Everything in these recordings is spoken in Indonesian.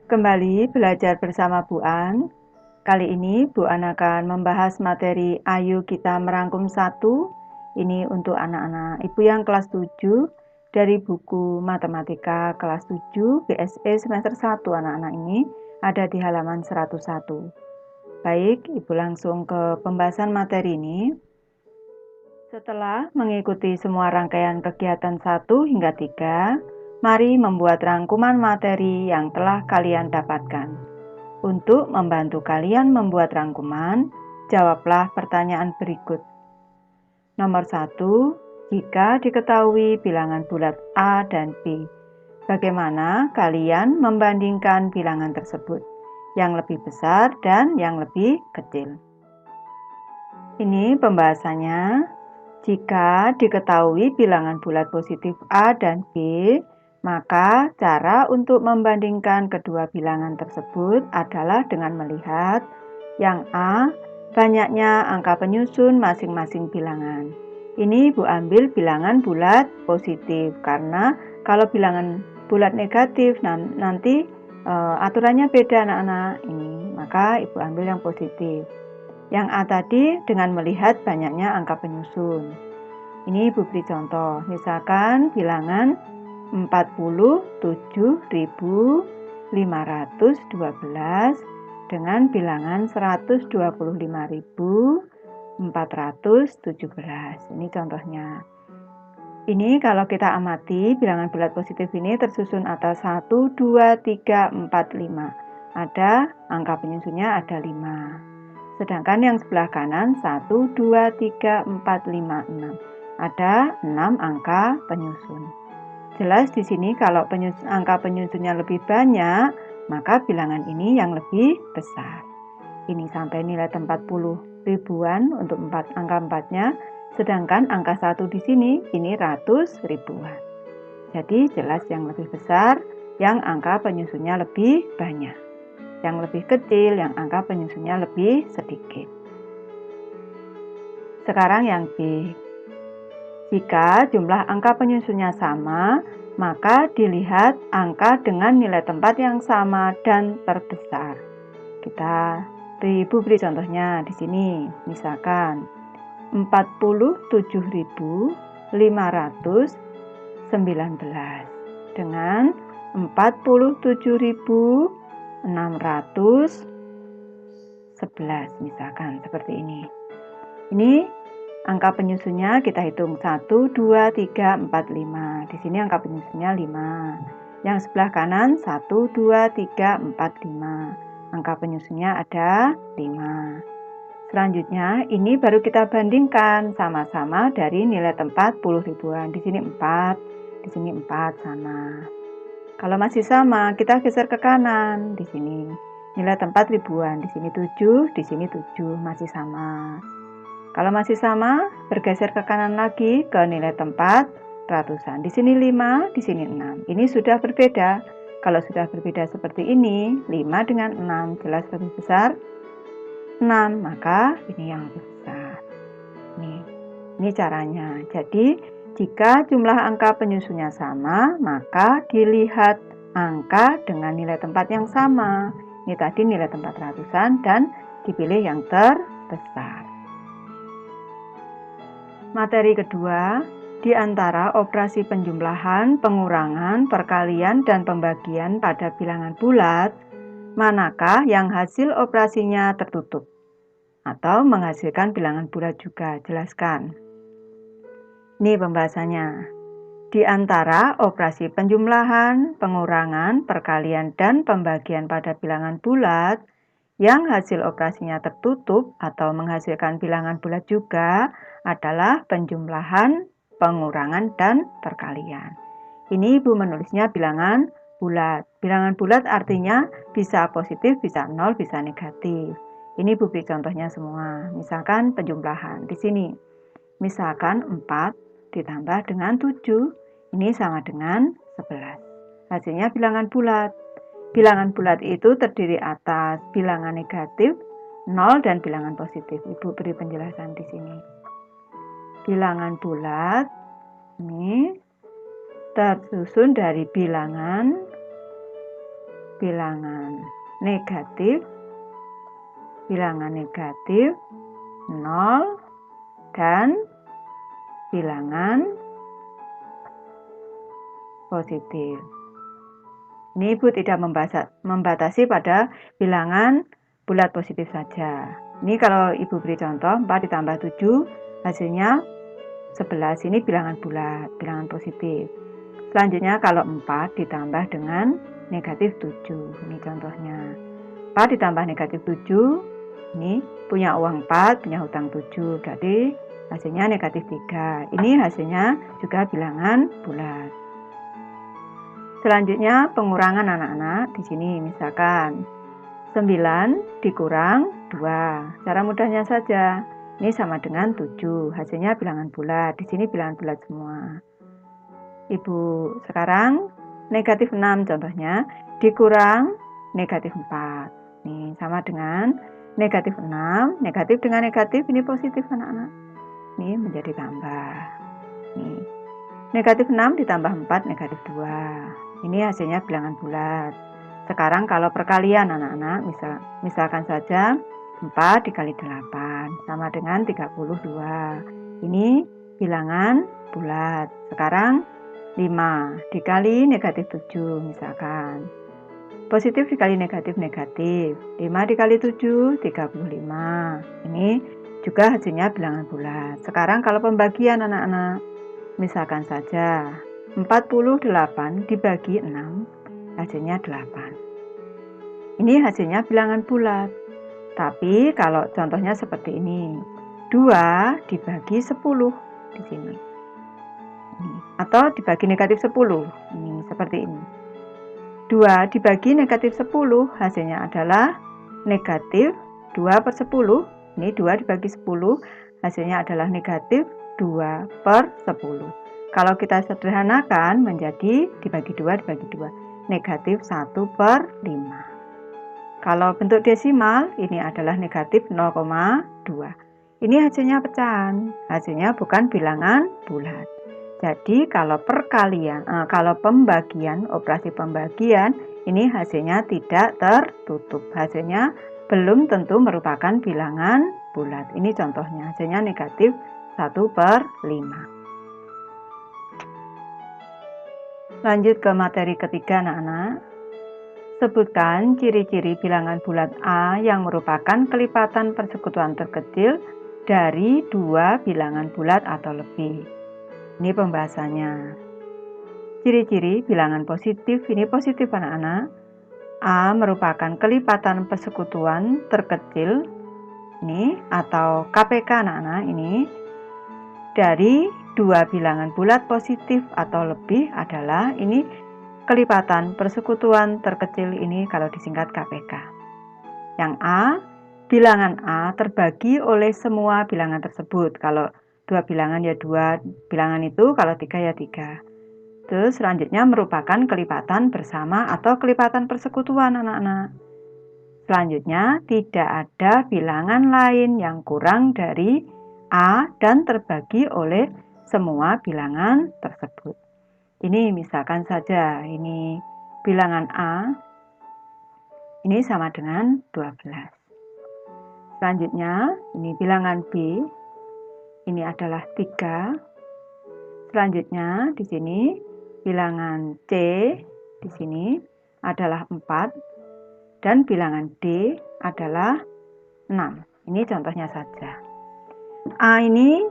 Kembali belajar bersama Bu An. Kali ini Bu An akan membahas materi Ayo Kita Merangkum Satu. Ini untuk anak-anak Ibu yang kelas 7 dari buku Matematika kelas 7 BSE semester 1. Anak-anak ini ada di halaman 101. Baik, Ibu langsung ke pembahasan materi ini. Setelah mengikuti semua rangkaian kegiatan 1 hingga 3, mari membuat rangkuman materi yang telah kalian dapatkan. Untuk membantu kalian membuat rangkuman, jawablah pertanyaan berikut. Nomor 1, jika diketahui bilangan bulat A dan B, bagaimana kalian membandingkan bilangan tersebut? Yang lebih besar dan yang lebih kecil. Ini pembahasannya. Jika diketahui bilangan bulat positif A dan B, maka cara untuk membandingkan kedua bilangan tersebut adalah dengan melihat yang A, banyaknya angka penyusun masing-masing bilangan. Ini Ibu ambil bilangan bulat positif, karena kalau bilangan bulat negatif nanti aturannya beda anak-anak ini, maka Ibu ambil yang positif. Yang A tadi dengan melihat banyaknya angka penyusun. Ini Ibu beri contoh, misalkan bilangan 47.512 dengan bilangan 125.417. Ini contohnya. Ini kalau kita amati bilangan bulat positif ini tersusun atas 1, 2, 3, 4, 5. Ada angka penyusunnya ada 5. Sedangkan yang sebelah kanan 1, 2, 3, 4, 5, 6. Ada 6 angka penyusun. Jelas di sini kalau angka penyusunnya lebih banyak, maka bilangan ini yang lebih besar. Ini sampai nilai 40 ribuan untuk angka 4-nya, sedangkan angka 1 di sini ini ratus ribuan. Jadi jelas yang lebih besar, yang angka penyusunnya lebih banyak. Yang lebih kecil, yang angka penyusunnya lebih sedikit. Sekarang yang B. Jika jumlah angka penyusunnya sama, maka dilihat angka dengan nilai tempat yang sama dan terbesar. Ibu beri contohnya di sini. Misalkan 47.519 dengan 47.611 misalkan seperti ini. Ini angka penyusunnya kita hitung 1, 2, 3, 4, 5. Di sini angka penyusunnya 5. Yang sebelah kanan 1, 2, 3, 4, 5. Angka penyusunnya ada 5. Selanjutnya ini baru kita bandingkan sama-sama dari nilai tempat puluh ribuan. Di sini 4, di sini 4 sama. Kalau masih sama, kita geser ke kanan. Di sini nilai tempat ribuan, di sini 7, di sini 7, masih sama. Kalau masih sama, bergeser ke kanan lagi ke nilai tempat ratusan. Di sini 5, di sini 6. Ini sudah berbeda. Kalau sudah berbeda seperti ini, 5 dengan 6 jelas lebih besar 6, maka ini yang lebih besar. Ini caranya. Jadi jika jumlah angka penyusunnya sama, maka dilihat angka dengan nilai tempat yang sama. Ini tadi nilai tempat ratusan dan dipilih yang terbesar. Materi kedua, di antara operasi penjumlahan, pengurangan, perkalian, dan pembagian pada bilangan bulat, manakah yang hasil operasinya tertutup? Atau menghasilkan bilangan bulat juga? Jelaskan. Ini pembahasannya. Di antara operasi penjumlahan, pengurangan, perkalian, dan pembagian pada bilangan bulat, yang hasil operasinya tertutup atau menghasilkan bilangan bulat juga adalah penjumlahan, pengurangan, dan perkalian. Ini Ibu menulisnya bilangan bulat. Bilangan bulat artinya bisa positif, bisa 0, bisa negatif. Ini Ibu beri contohnya semua. Misalkan penjumlahan di sini. Misalkan 4 ditambah dengan 7, ini sama dengan 11. Hasilnya bilangan bulat. Bilangan bulat itu terdiri atas bilangan negatif, 0, dan bilangan positif. Ibu beri penjelasan di sini. Bilangan bulat ini tersusun dari bilangan bilangan negatif, 0, dan bilangan positif. Ini Ibu tidak membatasi pada bilangan bulat positif saja. Ini kalau Ibu beri contoh 4 ditambah 7 hasilnya 11. Ini bilangan bulat, bilangan positif. Selanjutnya kalau 4 ditambah dengan negatif 7. Ini contohnya. 4 ditambah negatif 7. Ini punya uang 4, punya hutang 7. Berarti hasilnya negatif 3. Ini hasilnya juga bilangan bulat. Selanjutnya pengurangan anak-anak. Di sini misalkan 9 dikurang 2. Cara mudahnya saja. Ini sama dengan 7. Hasilnya bilangan bulat. Di sini bilangan bulat semua. Ibu sekarang negatif 6 contohnya dikurang negatif 4. Ini sama dengan negatif 6. Negatif dengan negatif ini positif anak-anak. Ini menjadi tambah. Ini negatif 6 ditambah 4 negatif 2. Ini hasilnya bilangan bulat. Sekarang kalau perkalian anak-anak, misalkan saja 4 dikali 8 sama dengan 32. Ini bilangan bulat. Sekarang 5 dikali negatif 7 misalkan. Positif dikali negatif negatif. 5 dikali 7 35. Ini juga hasilnya bilangan bulat. Sekarang kalau pembagian anak-anak, misalkan saja 48 dibagi 6 hasilnya 8. Ini hasilnya bilangan bulat. Tapi kalau contohnya seperti ini, 2 dibagi 10 di sini. Atau dibagi negatif 10. Ini seperti ini. 2 dibagi negatif 10 hasilnya adalah negatif 2 per 10. Ini 2 dibagi 10 hasilnya adalah negatif 2 per 10. Kalau kita sederhanakan menjadi dibagi 2 dibagi 2. Negatif 1 per 5. Kalau bentuk desimal ini adalah negatif 0,2. Ini hasilnya pecahan. Hasilnya bukan bilangan bulat. Jadi kalau pembagian, operasi pembagian, ini hasilnya tidak tertutup. Hasilnya belum tentu merupakan bilangan bulat. Ini contohnya, hasilnya negatif 1 per 5. Lanjut ke materi ketiga anak-anak. Sebutkan ciri-ciri bilangan bulat A yang merupakan kelipatan persekutuan terkecil dari 2 bilangan bulat atau lebih. Ini pembahasannya. Ciri-ciri bilangan positif, ini positif anak-anak. A merupakan kelipatan persekutuan terkecil, ini atau KPK anak-anak ini, dari 2 bilangan bulat positif atau lebih adalah ini kelipatan persekutuan terkecil ini kalau disingkat KPK. Yang A, bilangan A terbagi oleh semua bilangan tersebut. Kalau 2 bilangan ya 2 bilangan itu, kalau 3 ya 3. Terus selanjutnya merupakan kelipatan bersama atau kelipatan persekutuan anak-anak. Selanjutnya tidak ada bilangan lain yang kurang dari A dan terbagi oleh semua bilangan tersebut. Ini misalkan saja ini bilangan A ini sama dengan 12. Selanjutnya ini bilangan B ini adalah 3. Selanjutnya di sini bilangan C di sini adalah 4 dan bilangan D adalah 6. Ini contohnya saja. A ini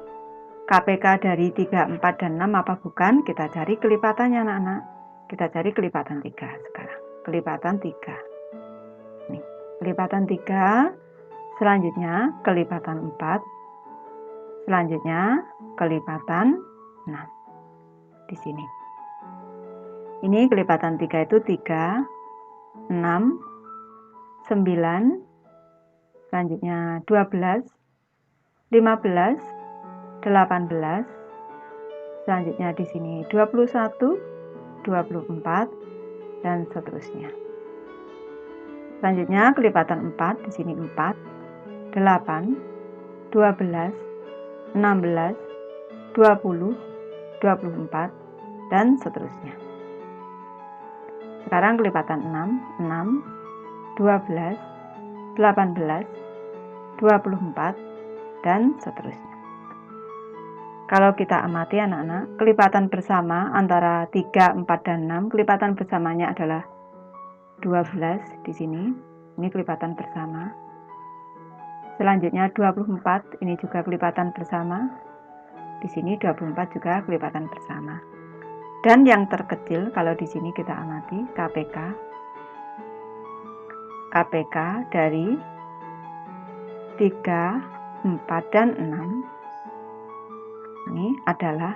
KPK dari 3, 4, dan 6 apa bukan? Kita cari kelipatannya anak-anak. Kita cari kelipatan 3 sekarang. Kelipatan 3. Nih, kelipatan 3. Selanjutnya kelipatan 4. Selanjutnya kelipatan 6. Di sini. Ini kelipatan 3 itu 3, 6, 9. Selanjutnya 12, 15, 18. Selanjutnya di sini 21, 24 dan seterusnya. Selanjutnya kelipatan 4 di sini 4, 8, 12, 16, 20, 24 dan seterusnya. Sekarang kelipatan 6, 6, 12, 18, 24, dan seterusnya. Kalau kita amati anak-anak, kelipatan bersama antara 3, 4, dan 6, kelipatan bersamanya adalah 12 di sini. Ini kelipatan bersama. Selanjutnya 24, ini juga kelipatan bersama. Di sini 24 juga kelipatan bersama. Dan yang terkecil kalau di sini kita amati KPK dari 3, 4, dan 6 ini adalah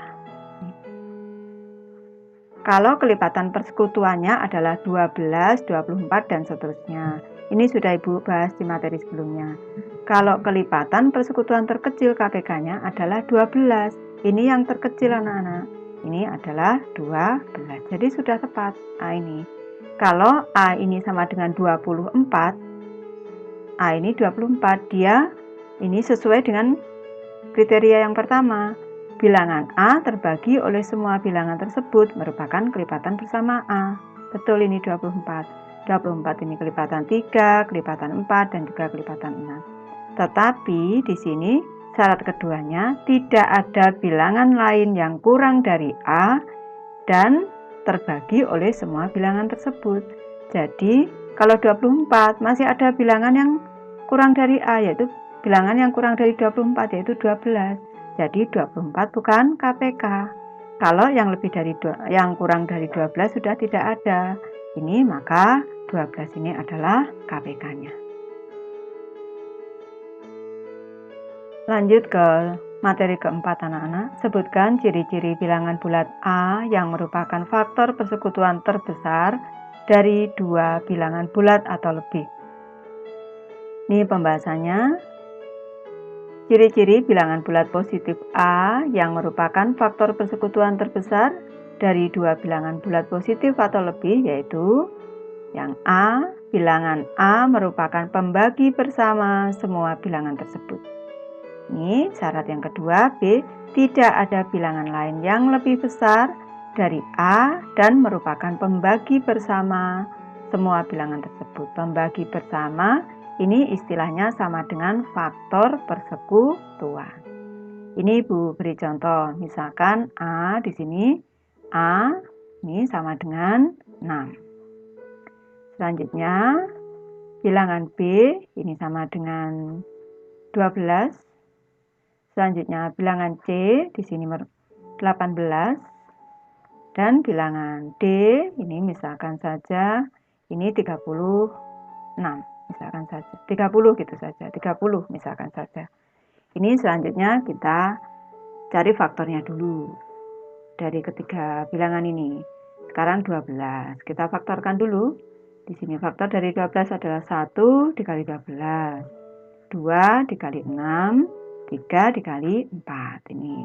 kalau kelipatan persekutuannya adalah 12, 24, dan seterusnya. Ini sudah Ibu bahas di materi sebelumnya. Kalau kelipatan persekutuan terkecil KPK-nya adalah 12. Ini yang terkecil anak-anak. Ini adalah 12. Jadi sudah tepat A ini. Kalau A ini sama dengan 24, A ini 24. Dia ini sesuai dengan kriteria yang pertama. Bilangan A terbagi oleh semua bilangan tersebut merupakan kelipatan bersama A. Betul, ini 24. 24 ini kelipatan 3, kelipatan 4, dan juga kelipatan 6. Tetapi di sini syarat keduanya tidak ada bilangan lain yang kurang dari A dan terbagi oleh semua bilangan tersebut. Jadi kalau 24 masih ada bilangan yang kurang dari A, yaitu bilangan yang kurang dari 24, yaitu 12. Jadi 24 bukan KPK. Kalau yang kurang dari 12 sudah tidak ada. Ini maka 12 ini adalah KPK-nya. Lanjut ke materi keempat anak-anak. Sebutkan ciri-ciri bilangan bulat A yang merupakan faktor persekutuan terbesar dari dua bilangan bulat atau lebih. Ini pembahasannya. Ciri-ciri bilangan bulat positif A yang merupakan faktor persekutuan terbesar dari dua bilangan bulat positif atau lebih, yaitu yang A, bilangan A merupakan pembagi bersama semua bilangan tersebut. Ini syarat yang kedua. B, tidak ada bilangan lain yang lebih besar dari A dan merupakan pembagi bersama semua bilangan tersebut. Pembagi bersama ini istilahnya sama dengan faktor persekutuan. Ini Ibu beri contoh. Misalkan A di sini, A ini sama dengan 6. Selanjutnya bilangan B ini sama dengan 12. Selanjutnya bilangan C di sini 18 dan bilangan D ini misalkan saja ini 36. Misalkan saja 30 gitu saja. 30 misalkan saja. Ini selanjutnya kita cari faktornya dulu dari ketiga bilangan ini. Sekarang 12. Kita faktorkan dulu. Di sini faktor dari 12 adalah 1 dikali 12. 2 dikali 6. 3 dikali 4 ini.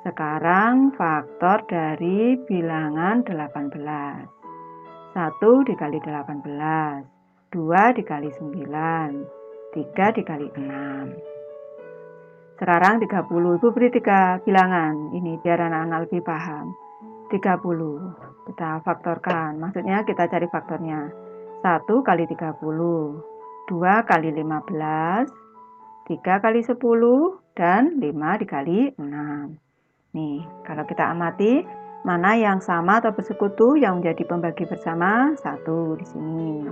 Sekarang faktor dari bilangan 18. 1 dikali 18. 2 dikali 9. 3 dikali 6. Sekarang 30. Ibu beri 3 bilangan. Ini biar anak-anak lebih paham. 30. Kita faktorkan. Maksudnya kita cari faktornya. 1 kali 30. 2 kali 15. 3 kali 10 dan 5 dikali 6. Nih, kalau kita amati mana yang sama atau bersekutu yang menjadi pembagi bersama? 1 di sini.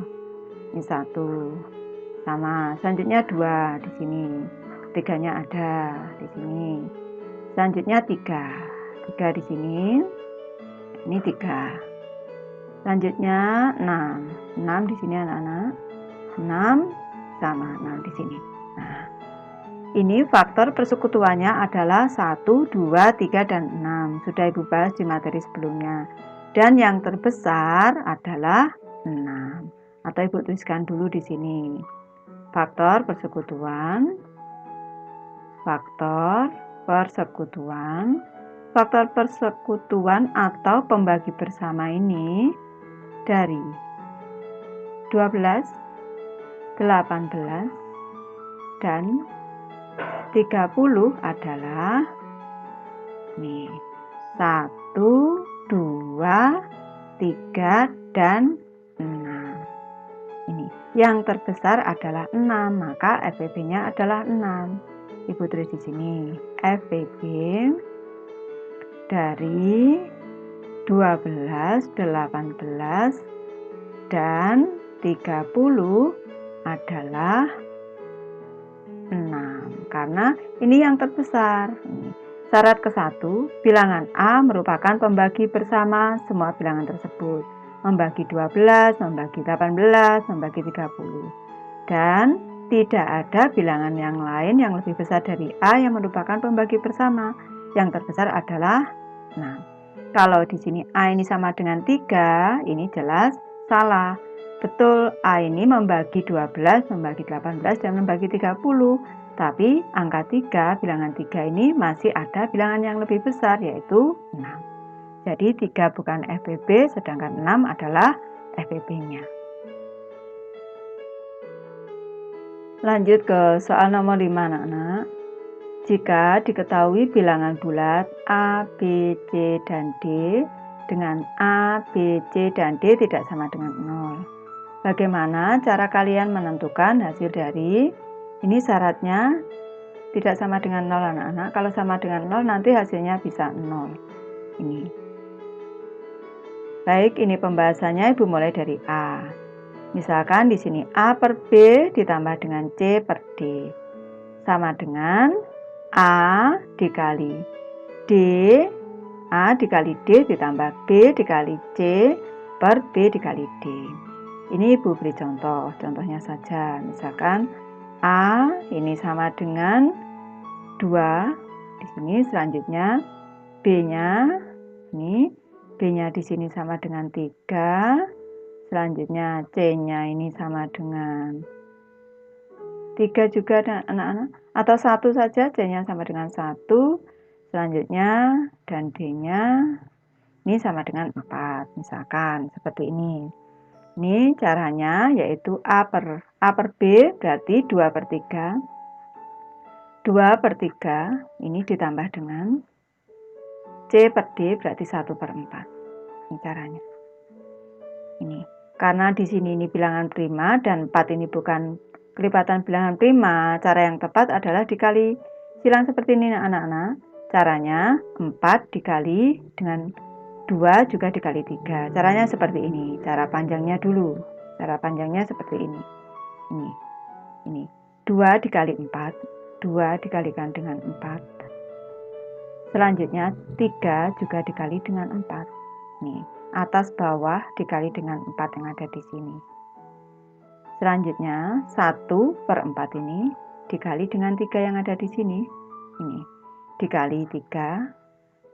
Ini 1 sama. Selanjutnya 2 di sini. Ketiganya ada di sini. Selanjutnya 3. 3 di sini. Ini 3. Selanjutnya 6. 6 di sini anak-anak. 6 sama 6 di sini. Nah, ini faktor persekutuannya adalah 1, 2, 3, dan 6. Sudah Ibu bahas di materi sebelumnya. Dan yang terbesar adalah 6. Atau Ibu tuliskan dulu di sini. Faktor persekutuan. Faktor persekutuan. Faktor persekutuan atau pembagi bersama ini dari 12, 18, dan 30 adalah nih 1, 2, 3, dan 6. Ini yang terbesar adalah 6, maka FVB-nya adalah 6. Ibu tulis di sini FVB dari 12, 18, dan 30 adalah 6, karena ini yang terbesar. Syarat ke-1, bilangan A merupakan pembagi bersama semua bilangan tersebut. Membagi 12, membagi 18, membagi 30. Dan tidak ada bilangan yang lain yang lebih besar dari A yang merupakan pembagi bersama. Yang terbesar adalah 6. Kalau di sini A ini sama dengan 3, ini jelas salah. Betul, A ini membagi 12, membagi 18, dan membagi 30. Tapi angka 3, bilangan 3 ini masih ada bilangan yang lebih besar, yaitu 6. Jadi 3 bukan FVB, sedangkan 6 adalah FVB-nya. Lanjut ke soal nomor 5, anak-anak. Jika diketahui bilangan bulat A, B, C, dan D dengan A, B, C, dan D tidak sama dengan 0. Bagaimana cara kalian menentukan hasil dari ini? Syaratnya tidak sama dengan 0, anak-anak. Kalau sama dengan 0 nanti hasilnya bisa 0. Ini. Baik, ini pembahasannya. Ibu mulai dari A. Misalkan di sini A per B ditambah dengan C per D sama dengan A dikali D, A dikali D ditambah B dikali C per B dikali D. Ini Ibu beri contohnya saja. Misalkan A ini sama dengan 2 di sini, selanjutnya B-nya ini, B-nya di sini sama dengan 3, selanjutnya C-nya ini sama dengan 3 juga, anak-anak, atau 1 saja, C-nya sama dengan 1, selanjutnya dan D-nya ini sama dengan 4, misalkan seperti ini. Ini caranya yaitu A per B berarti 2 per 3. 2 per 3 ini ditambah dengan C per D berarti 1 per 4. Ini caranya. Ini. Karena di sini ini bilangan prima dan 4 ini bukan kelipatan bilangan prima, cara yang tepat adalah dikali silang seperti ini, anak-anak. Caranya 4 dikali dengan 2 juga dikali 3. Caranya seperti ini. Cara panjangnya dulu. Cara panjangnya seperti ini. Ini. 2 dikali 4. 2 dikalikan dengan 4. Selanjutnya 3 juga dikali dengan 4. Nih, atas bawah dikali dengan 4 yang ada di sini. Selanjutnya 1 per 4 ini dikali dengan 3 yang ada di sini. Ini dikali 3.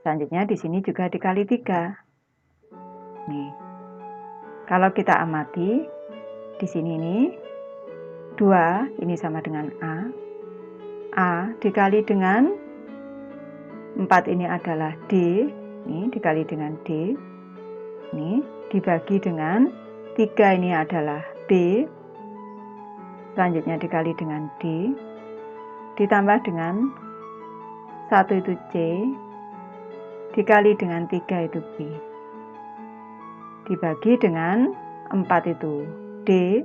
Selanjutnya di sini juga dikali 3. Nih. Kalau kita amati di sini ini 2 ini sama dengan A. A dikali dengan 4 ini adalah D. Ini dikali dengan D. Ini dibagi dengan 3 ini adalah B. Selanjutnya dikali dengan D. Ditambah dengan 1 itu C. Dikali dengan 3 itu B. Dibagi dengan 4 itu D.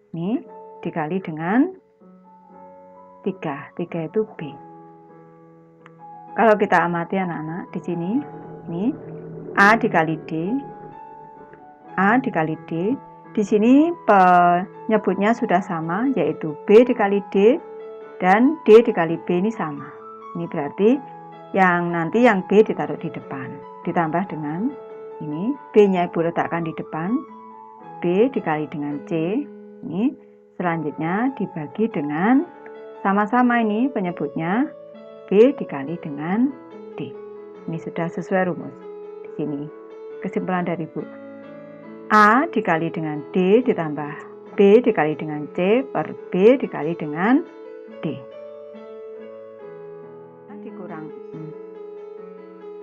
Ini dikali dengan 3. 3 itu B. Kalau kita amati, anak-anak, di sini ini A dikali D. A dikali D. Di sini penyebutnya sudah sama, yaitu B dikali D dan D dikali B ini sama. Ini berarti yang nanti yang B ditaruh di depan. Ditambah dengan ini B-nya Ibu letakkan di depan. B dikali dengan C. Ini selanjutnya dibagi dengan sama-sama ini penyebutnya B dikali dengan D. Ini sudah sesuai rumus. Di sini kesimpulan dari Ibu. A dikali dengan D ditambah B dikali dengan C per B dikali dengan D. Dikurang.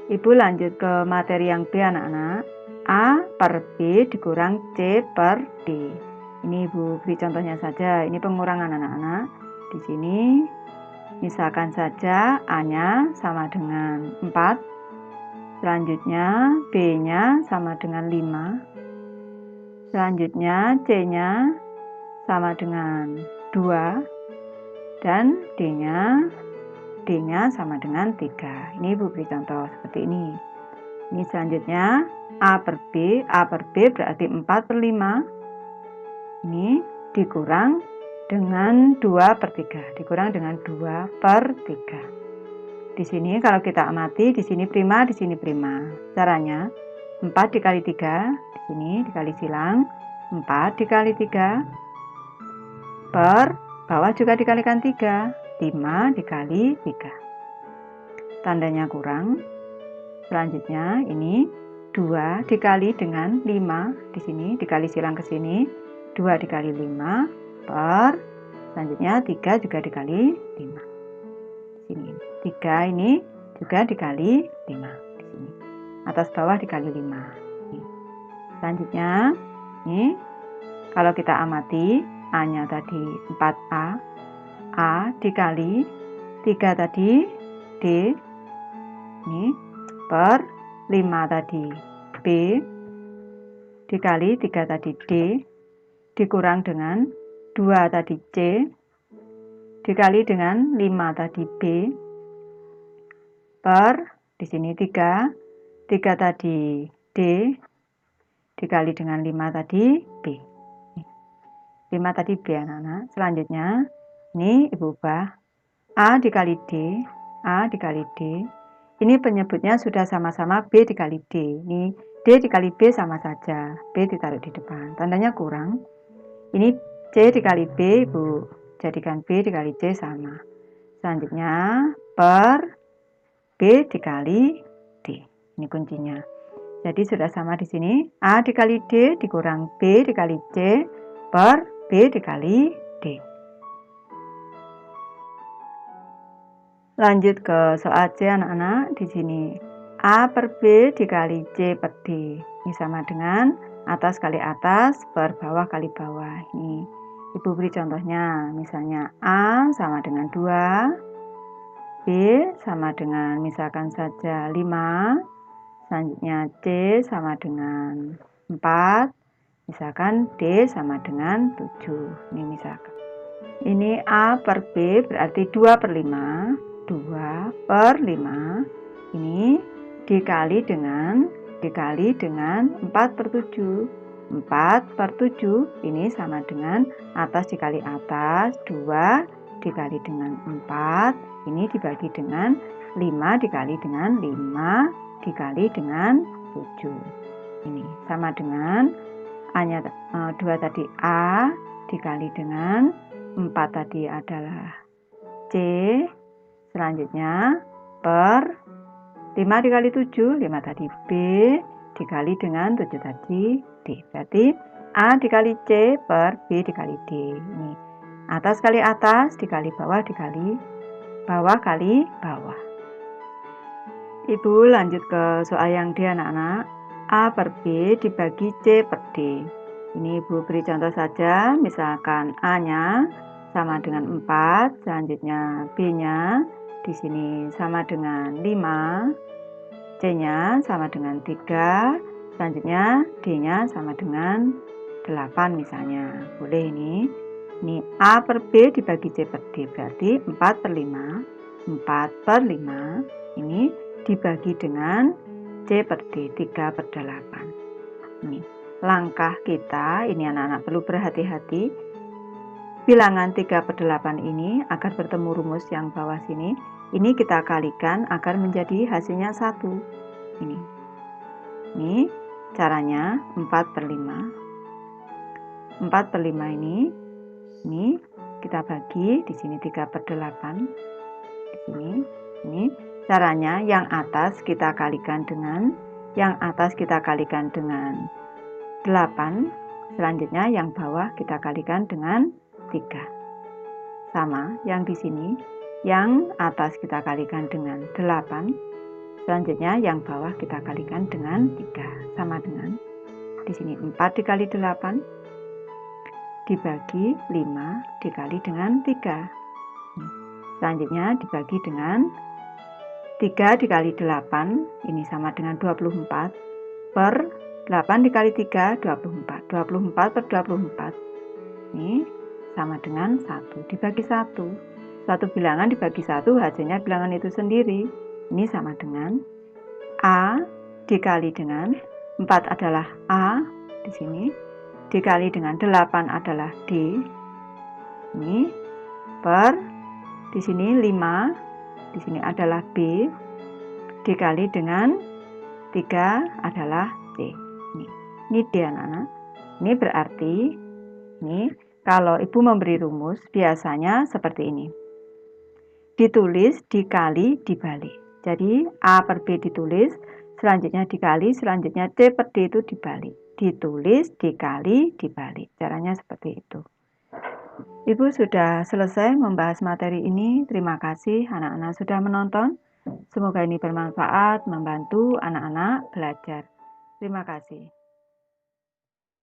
Ibu lanjut ke materi yang B, anak-anak. A per B dikurang C per D. Ini Ibu beri contohnya saja. Ini pengurangan, anak-anak. Di sini misalkan saja A-nya sama dengan 4. Selanjutnya B-nya sama dengan 5. Selanjutnya C-nya sama dengan 2 dan D-nya sama dengan 3. Ini Ibu beri contoh seperti ini. Ini selanjutnya A per B berarti 4/5. Ini dikurang dengan 2/3, dikurang dengan 2/3. Di sini kalau kita amati, di sini prima, di sini prima. Caranya 4 dikali 3, di sini dikali silang, 4 dikali 3 per bawah juga dikalikan 3, 5 dikali 3. Tandanya kurang. Selanjutnya ini 2 dikali dengan 5, di sini dikali silang ke sini, 2 dikali 5 per, selanjutnya 3 juga dikali 5. Di sini 3 ini juga dikali 5 di sini. Atas bawah dikali 5. Selanjutnya ini kalau kita amati A-nya tadi 4A, A dikali 3 tadi D, ini per 5 tadi B, dikali 3 tadi D, dikurang dengan 2 tadi C, dikali dengan 5 tadi B, per, di sini 3 tadi D, dikali dengan 5 tadi B. 5 tadi B anak-anak. Selanjutnya ini Ibu ubah A dikali D, A dikali D. Ini penyebutnya sudah sama-sama B dikali D. Ini D dikali B sama saja, B ditaruh di depan. Tandanya kurang. Ini C dikali B, Ibu jadikan B dikali C sama. Selanjutnya per B dikali D. Ini kuncinya. Jadi sudah sama di sini. A dikali D dikurang B dikali C per B dikali D. Lanjut ke soal C anak-anak. Di sini A per B dikali C per D. Ini sama dengan atas kali atas per bawah kali bawah. Ini Ibu beri contohnya. Misalnya A sama dengan 2, B sama dengan misalkan saja 5, selanjutnya C sama dengan 4, misalkan D sama dengan 7. Ini misalkan. Ini A per B berarti 2/5. 2 per 5 ini dikali dengan 4/7. 4/7 ini sama dengan atas dikali atas, 2 dikali dengan 4 ini dibagi dengan 5 dikali dengan 5 dikali dengan 7. Ini sama dengan A-nya 2 tadi A dikali dengan 4 tadi adalah C, selanjutnya per 5 dikali 7, 5 tadi B, dikali dengan 7 tadi D. Berarti A dikali C per B dikali D. Ini atas kali atas, dikali bawah kali bawah. Ibu lanjut ke soal yang D anak-anak. A per B dibagi C per D. Ini Ibu beri contoh saja, misalkan A-nya sama dengan 4, selanjutnya B-nya di sini sama dengan 5, C-nya sama dengan 3, selanjutnya D-nya sama dengan 8 misalnya. Boleh ini. Ini A per B dibagi C per D berarti 4/5. 4/5 ini dibagi dengan C per D 3/8. Ini langkah kita, ini anak-anak perlu berhati-hati. Bilangan 3/8 ini agar bertemu rumus yang bawah sini, ini kita kalikan agar menjadi hasilnya 1. Ini caranya 4/5. 4/5 ini kita bagi di sini 3/8. Di sini ini caranya yang atas kita kalikan dengan 8, selanjutnya yang bawah kita kalikan dengan 3. Sama yang di sini, yang atas kita kalikan dengan 8, selanjutnya yang bawah kita kalikan dengan 3. Sama dengan di sini 4 dikali 8 dibagi 5 dikali dengan 3. Selanjutnya dibagi dengan 3 dikali 8, ini sama dengan 24 per 8 dikali 3, 24. 24 per 24. Ini sama dengan 1 dibagi 1. Satu bilangan dibagi 1 hasilnya bilangan itu sendiri. Ini sama dengan A dikali dengan 4 adalah A di sini, dikali dengan 8 adalah D. Ini per di sini 5, di sini adalah B, dikali dengan 3 adalah C. Ini D anak-anak. Ini berarti ini kalau ibu memberi rumus biasanya seperti ini. Ditulis, dikali, dibalik. Jadi A per B ditulis, selanjutnya dikali, selanjutnya C per D itu dibalik. Ditulis, dikali, dibalik. Caranya seperti itu. Ibu sudah selesai membahas materi ini. Terima kasih anak-anak sudah menonton. Semoga ini bermanfaat, membantu anak-anak belajar. Terima kasih.